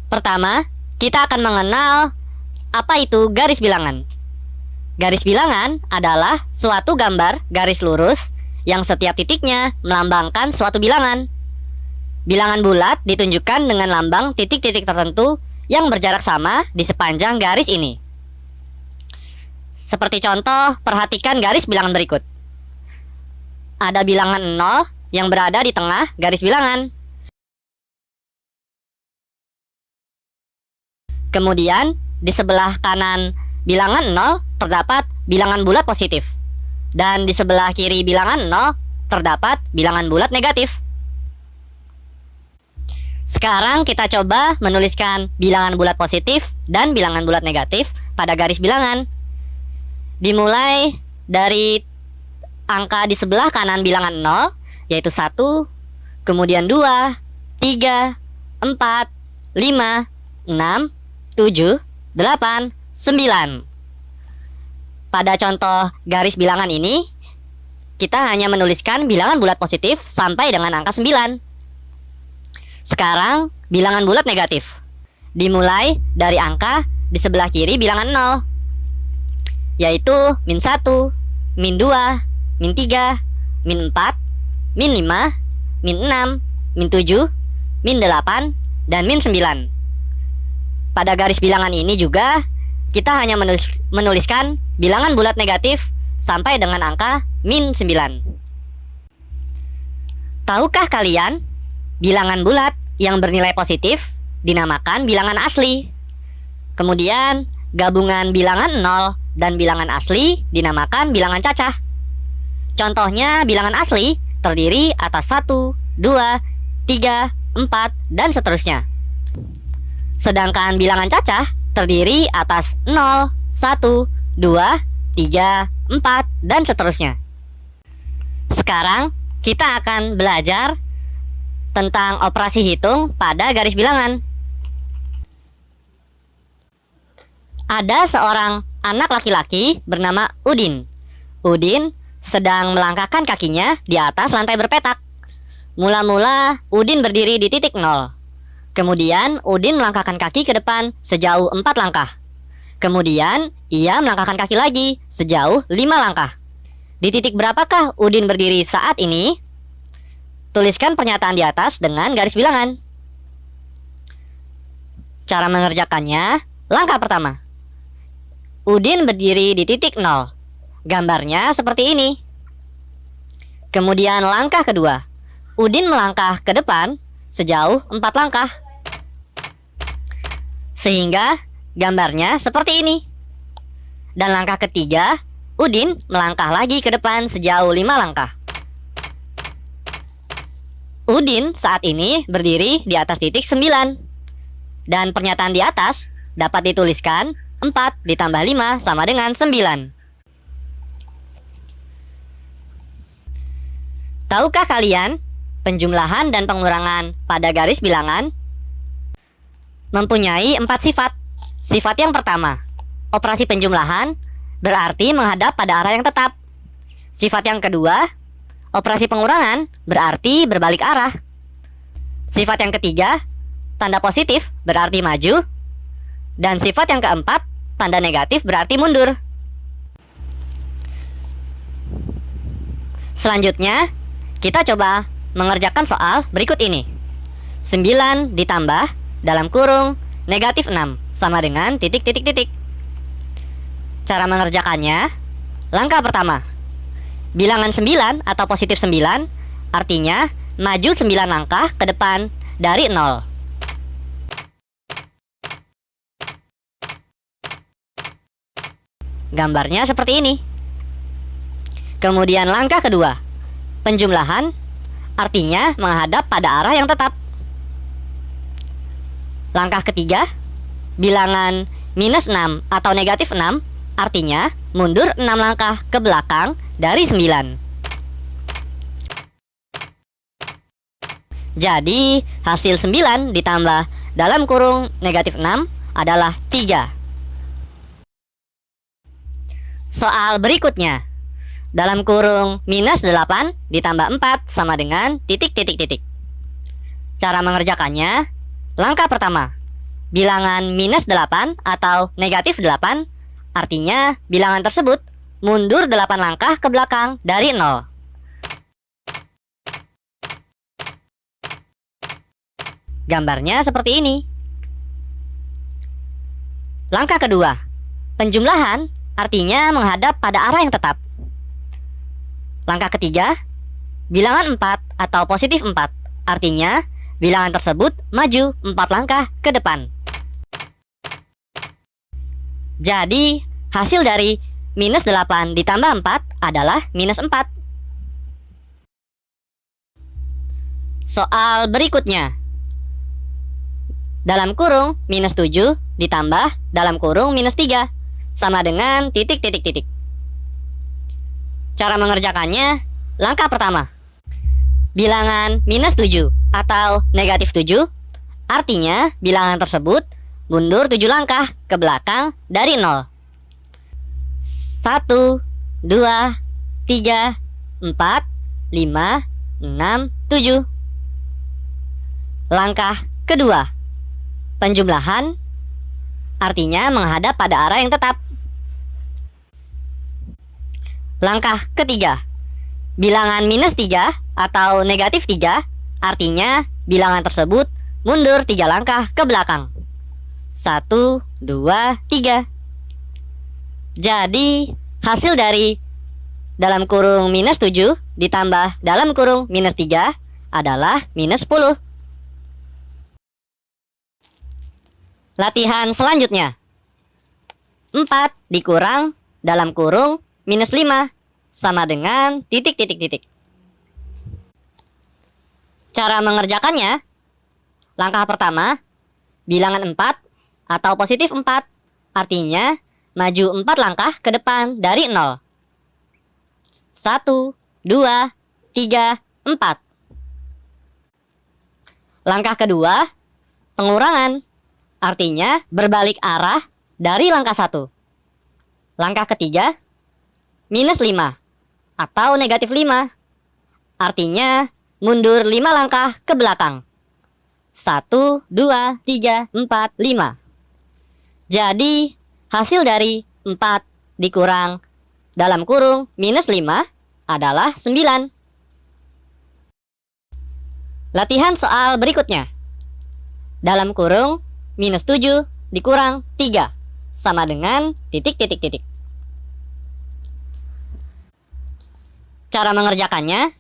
Pertama, kita akan mengenal apa itu garis bilangan. Garis bilangan adalah suatu gambar garis lurus yang setiap titiknya melambangkan suatu bilangan. Bilangan bulat ditunjukkan dengan lambang titik-titik tertentu yang berjarak sama di sepanjang garis ini. Seperti contoh, perhatikan garis bilangan berikut. Ada bilangan 0 yang berada di tengah garis bilangan. Kemudian, di sebelah kanan bilangan 0 terdapat bilangan bulat positif. Dan di sebelah kiri bilangan 0 terdapat bilangan bulat negatif. Sekarang kita coba menuliskan bilangan bulat positif dan bilangan bulat negatif pada garis bilangan. Dimulai dari angka di sebelah kanan bilangan 0, yaitu 1, kemudian 2, 3, 4, 5, 6, 7, 8, 9. Pada contoh garis bilangan ini, kita hanya menuliskan bilangan bulat positif sampai dengan angka 9. Sekarang, bilangan bulat negatif. Dimulai dari angka di sebelah kiri bilangan 0, yaitu min 1, min 2, min 3, min 4, min 5, min 6, min 7, min 8, dan min 9. Pada garis bilangan ini juga, kita hanya menuliskan bilangan bulat negatif sampai dengan angka min 9. Tahukah kalian, bilangan bulat yang bernilai positif dinamakan bilangan asli. Kemudian, gabungan bilangan 0 dan bilangan asli dinamakan bilangan cacah. Contohnya, bilangan asli terdiri atas 1, 2, 3, 4, dan seterusnya. Sedangkan bilangan cacah terdiri atas 0, 1, 2, 3, 4, dan seterusnya. Sekarang kita akan belajar tentang operasi hitung pada garis bilangan. Ada seorang anak laki-laki bernama Udin. Udin sedang melangkahkan kakinya di atas lantai berpetak. Mula-mula Udin berdiri di titik 0. Kemudian Udin melangkahkan kaki ke depan sejauh 4 langkah. Kemudian ia melangkahkan kaki lagi sejauh 5 langkah. Di titik berapakah Udin berdiri saat ini? Tuliskan pernyataan di atas dengan garis bilangan. Cara mengerjakannya, langkah pertama. Udin berdiri di titik 0. Gambarnya seperti ini. Kemudian langkah kedua. Udin melangkah ke depan sejauh 4 langkah. Sehingga gambarnya seperti ini. Dan langkah ketiga, Udin melangkah lagi ke depan sejauh 5 langkah. Udin saat ini berdiri di atas titik 9. Dan pernyataan di atas dapat dituliskan 4 ditambah 5 sama dengan 9. Tahukah kalian, penjumlahan dan pengurangan pada garis bilangan mempunyai 4 sifat. Sifat yang pertama, operasi penjumlahan berarti menghadap pada arah yang tetap. Sifat yang kedua, operasi pengurangan berarti berbalik arah. Sifat yang ketiga, tanda positif berarti maju. Dan sifat yang keempat, tanda negatif berarti mundur. Selanjutnya, kita coba mengerjakan soal berikut ini. 9 ditambah dalam kurung negatif 6 sama dengan titik-titik-titik. Cara mengerjakannya, langkah pertama. Bilangan 9 atau positif 9 artinya maju 9 langkah ke depan dari 0. Gambarnya seperti ini. Kemudian langkah kedua. Penjumlahan artinya menghadap pada arah yang tetap. Langkah ketiga, bilangan minus 6 atau negatif 6 artinya mundur 6 langkah ke belakang dari 9. Jadi, hasil 9 ditambah dalam kurung negatif 6 adalah 3. Soal berikutnya. Dalam kurung minus 8 ditambah 4 sama dengan titik-titik-titik. Cara mengerjakannya, langkah pertama. bilangan minus 8 atau negatif 8, artinya bilangan tersebut mundur 8 langkah ke belakang dari 0. Gambarnya seperti ini. Langkah kedua, penjumlahan artinya menghadap pada arah yang tetap. Langkah ketiga, bilangan 4 atau positif 4, artinya bilangan tersebut maju 4 langkah ke depan. Jadi, hasil dari minus 8 ditambah 4 adalah minus 4. Soal berikutnya. Dalam kurung minus 7 ditambah dalam kurung minus 3 sama dengan titik. Cara mengerjakannya, langkah pertama. Bilangan minus 7 atau negatif 7, artinya bilangan tersebut mundur 7 langkah ke belakang dari 0. 1, 2, 3, 4, 5, 6, 7. Langkah kedua, penjumlahan artinya menghadap pada arah yang tetap. Langkah ketiga, bilangan minus 3 atau negatif 3, artinya bilangan tersebut mundur 3 langkah ke belakang. 1, 2, 3. Jadi, hasil dari dalam kurung minus 7 ditambah dalam kurung minus 3 adalah minus 10. Latihan selanjutnya. 4 dikurang dalam kurung minus 5 sama dengan titik. Cara mengerjakannya, langkah pertama, bilangan 4 atau positif 4, artinya maju 4 langkah ke depan dari 0. 1, 2, 3, 4. Langkah kedua, pengurangan, artinya berbalik arah dari langkah 1. Langkah ketiga, minus 5 atau negatif 5, artinya mundur 5 langkah ke belakang. 1, 2, 3, 4, 5. Jadi, hasil dari 4 dikurang dalam kurung minus 5 adalah 9. Latihan soal berikutnya. Dalam kurung minus 7 dikurang 3 sama dengan titik. Cara mengerjakannya,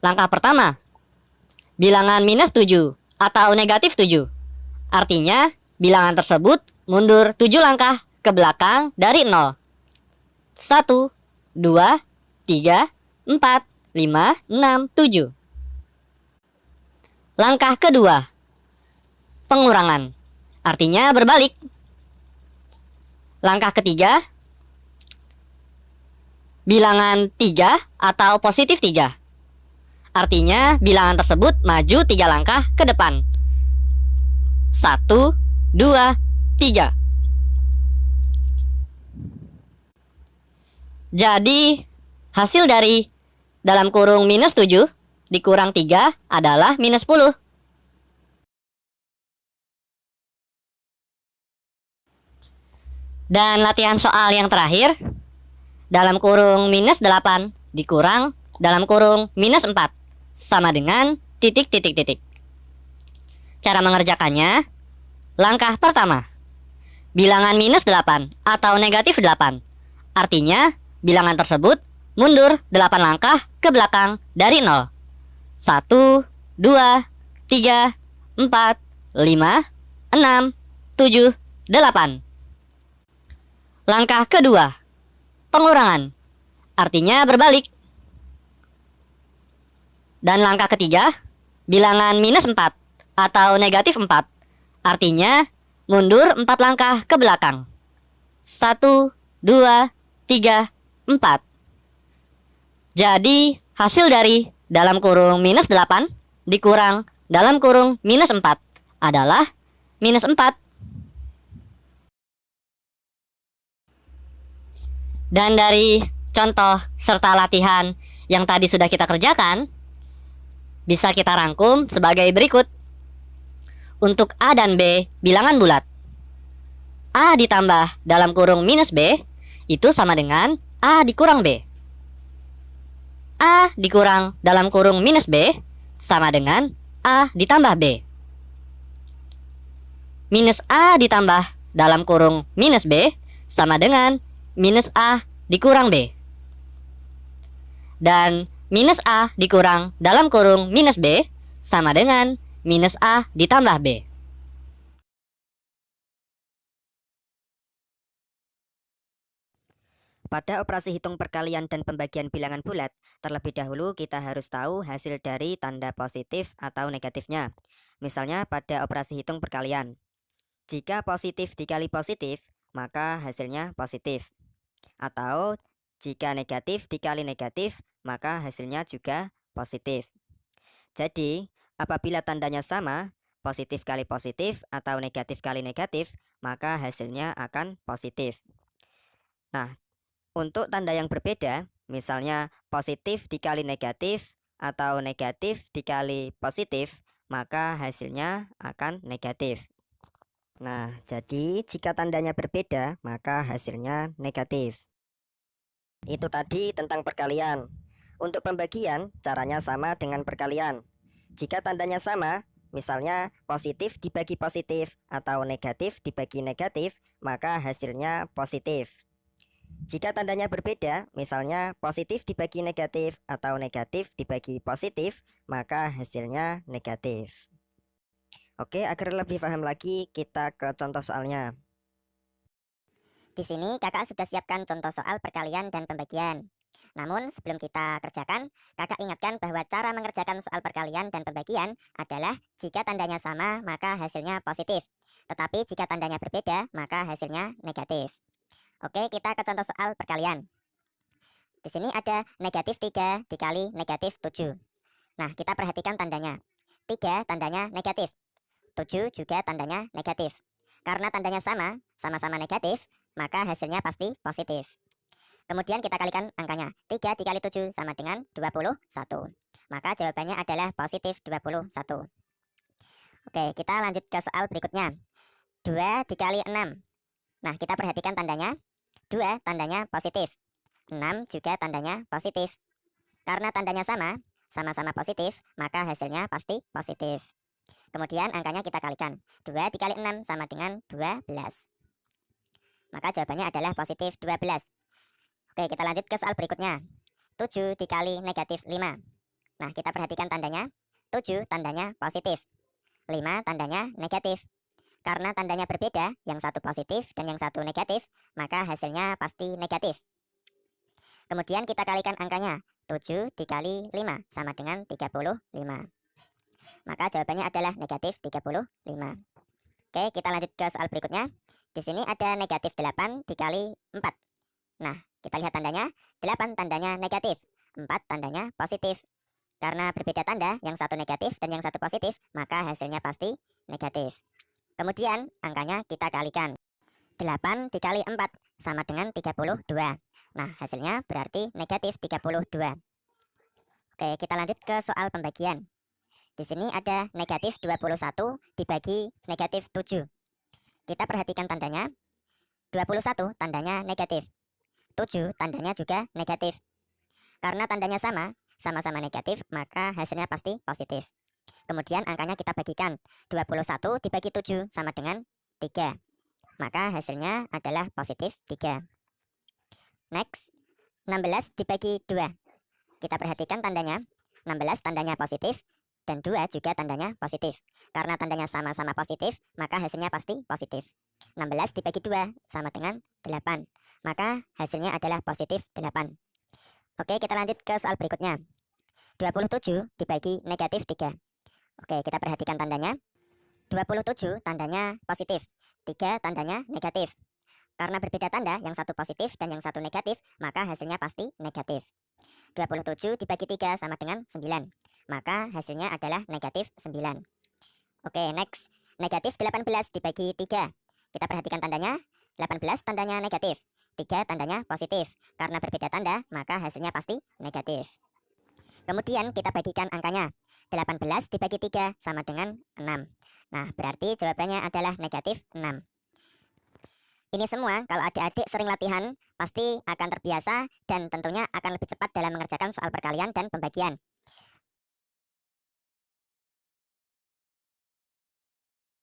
langkah pertama, bilangan minus 7 atau negatif 7, artinya bilangan tersebut mundur 7 langkah ke belakang dari 0. 1, 2, 3, 4, 5, 6, 7. Langkah kedua, pengurangan, artinya berbalik. Langkah ketiga, bilangan 3 atau positif 3, artinya bilangan tersebut maju 3 langkah ke depan. 1, 2, 3. Jadi, hasil dari dalam kurung minus 7 dikurang 3 adalah minus 10. Dan latihan soal yang terakhir, dalam kurung minus 8 dikurang dalam kurung minus 4 sama dengan titik. Cara mengerjakannya, langkah pertama, bilangan minus 8 atau negatif 8, artinya bilangan tersebut mundur 8 langkah ke belakang dari 0. 1, 2, 3, 4, 5, 6, 7, 8. Langkah kedua, pengurangan, artinya berbalik. Dan langkah ketiga, bilangan minus 4 atau negatif 4, artinya mundur 4 langkah ke belakang. 1, 2, 3, 4. Jadi, hasil dari dalam kurung minus 8 dikurang dalam kurung minus 4 adalah minus 4. Dan dari contoh serta latihan yang tadi sudah kita kerjakan, bisa kita rangkum sebagai berikut. Untuk A dan B bilangan bulat. A ditambah dalam kurung minus B itu sama dengan A dikurang B. A dikurang dalam kurung minus B sama dengan A ditambah B. Minus A ditambah dalam kurung minus B sama dengan minus A dikurang B. Dan minus A dikurang dalam kurung minus B sama dengan minus A ditambah B. Pada operasi hitung perkalian dan pembagian bilangan bulat, terlebih dahulu kita harus tahu hasil dari tanda positif atau negatifnya. Misalnya pada operasi hitung perkalian. Jika positif dikali positif, maka hasilnya positif. Atau jika negatif dikali negatif, maka hasilnya juga positif. Jadi, apabila tandanya sama, positif kali positif atau negatif kali negatif, maka hasilnya akan positif. Nah, untuk tanda yang berbeda, misalnya positif dikali negatif atau negatif dikali positif, maka hasilnya akan negatif. Nah, jadi jika tandanya berbeda, maka hasilnya negatif. Itu tadi tentang perkalian. Untuk pembagian, caranya sama dengan perkalian. Jika tandanya sama, misalnya positif dibagi positif atau negatif dibagi negatif, maka hasilnya positif. Jika tandanya berbeda, misalnya positif dibagi negatif atau negatif dibagi positif, maka hasilnya negatif. Oke, agar lebih paham lagi, kita ke contoh soalnya. Di sini kakak sudah siapkan contoh soal perkalian dan pembagian. Namun sebelum kita kerjakan, kakak ingatkan bahwa cara mengerjakan soal perkalian dan pembagian adalah jika tandanya sama maka hasilnya positif. Tetapi jika tandanya berbeda maka hasilnya negatif. Oke, kita ke contoh soal perkalian. Di sini ada negatif 3 dikali negatif 7. Nah, kita perhatikan tandanya. 3 tandanya negatif. 7 juga tandanya negatif. Karena tandanya sama-sama negatif, maka hasilnya pasti positif. Kemudian kita kalikan angkanya. 3 dikali 7 sama dengan 21. Maka jawabannya adalah positif 21. Oke, kita lanjut ke soal berikutnya. 2 dikali 6. Nah, kita perhatikan tandanya. 2 tandanya positif. 6 juga tandanya positif. Karena tandanya sama-sama positif, maka hasilnya pasti positif. Kemudian angkanya kita kalikan. 2 dikali 6 sama dengan 12. Maka jawabannya adalah positif 12. Oke, kita lanjut ke soal berikutnya. 7 dikali negatif 5. Nah, kita perhatikan tandanya. 7 tandanya positif. 5 tandanya negatif. Karena tandanya berbeda, yang satu positif dan yang satu negatif, maka hasilnya pasti negatif. Kemudian kita kalikan angkanya. 7 dikali 5 sama dengan 35. Maka jawabannya adalah negatif 35. Oke, kita lanjut ke soal berikutnya. Di sini ada negatif 8 dikali 4. Nah, kita lihat tandanya. 8 tandanya negatif, 4 tandanya positif. Karena berbeda tanda, yang satu negatif dan yang satu positif, maka hasilnya pasti negatif. Kemudian angkanya kita kalikan. 8 dikali 4 sama dengan 32. Nah, hasilnya berarti negatif 32. Oke, kita lanjut ke soal pembagian. Di sini ada negatif 21 dibagi negatif 7. Kita perhatikan tandanya. 21 tandanya negatif. 7 tandanya juga negatif. Karena tandanya sama-sama negatif, maka hasilnya pasti positif. Kemudian angkanya kita bagikan. 21 dibagi 7 sama dengan 3. Maka hasilnya adalah positif 3. Next, 16 dibagi 2. Kita perhatikan tandanya. 16 tandanya positif dan 2 juga tandanya positif. Karena tandanya sama-sama positif, maka hasilnya pasti positif. 16 dibagi 2 sama dengan 8. Maka hasilnya adalah positif 8. Oke, kita lanjut ke soal berikutnya. 27 dibagi negatif 3. Oke, kita perhatikan tandanya. 27 tandanya positif, 3 tandanya negatif. Karena berbeda tanda, yang satu positif dan yang satu negatif, maka hasilnya pasti negatif. 27 dibagi 3 sama dengan 9. Maka hasilnya adalah negatif 9. Oke, next. Negatif 18 dibagi 3. Kita perhatikan tandanya. 18 tandanya negatif, 3 tandanya positif. Karena berbeda tanda, maka hasilnya pasti negatif. Kemudian kita bagikan angkanya. 18 dibagi 3 sama dengan 6. Nah, berarti jawabannya adalah negatif 6. Ini semua kalau adik-adik sering latihan, pasti akan terbiasa dan tentunya akan lebih cepat dalam mengerjakan soal perkalian dan pembagian.